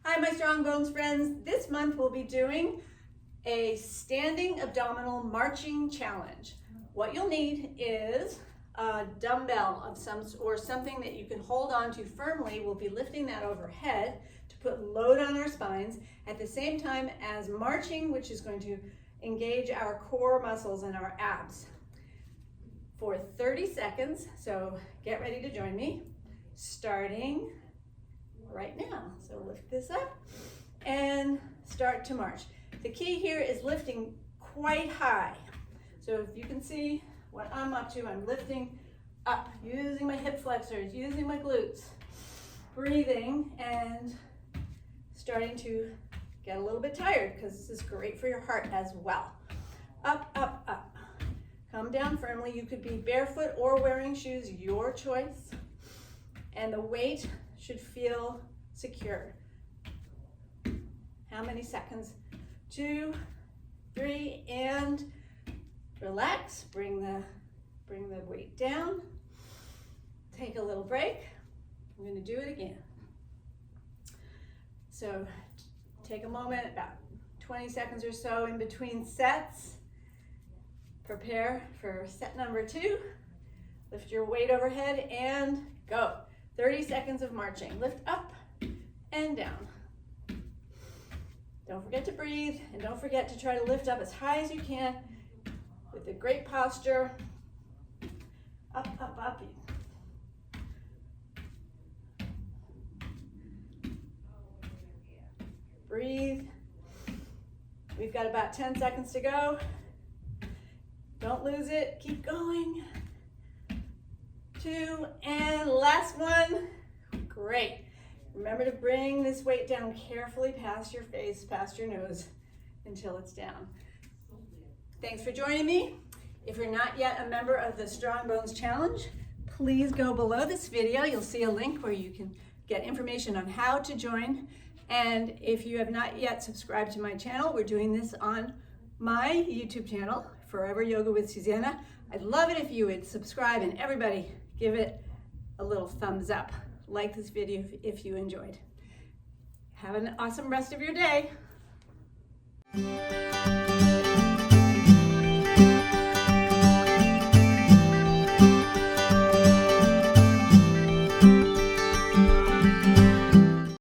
Hi, my Strong Bones friends. This month we'll be doing a standing abdominal marching challenge. What you'll need is a dumbbell of something that you can hold on to firmly. We'll be lifting that overhead to put load on our spines at the same time as marching, which is going to engage our core muscles and our abs for 30 seconds. So get ready to join me, starting right now. So lift this up and start to march. The key here is lifting quite high. So if you can see what I'm up to, I'm lifting up, using my hip flexors, using my glutes, breathing and starting to get a little bit tired because this is great for your heart as well. Up, up, up. Come down firmly. You could be barefoot or wearing shoes, your choice. And the weight should feel secure. How many seconds? 2, 3, and relax. Bring the weight down. Take a little break. I'm going to do it again. So take a moment, about 20 seconds or so in between sets. Prepare for set number 2. Lift your weight overhead and go. 30 seconds of marching. Lift up and down. Don't forget to breathe, and don't forget to try to lift up as high as you can with a great posture. Up, up, up. Breathe. We've got about 10 seconds to go. Don't lose it. Keep going. 2, and last one. Great. Remember to bring this weight down carefully past your face, past your nose, until it's down. Thanks for joining me. If you're not yet a member of the Strong Bones Challenge, please go below this video. You'll see a link where you can get information on how to join. And if you have not yet subscribed to my channel, we're doing this on my YouTube channel, Forever Yoga with Susannah. I'd love it if you would subscribe, and everybody give it a little thumbs up. Like this video if you enjoyed. Have an awesome rest of your day.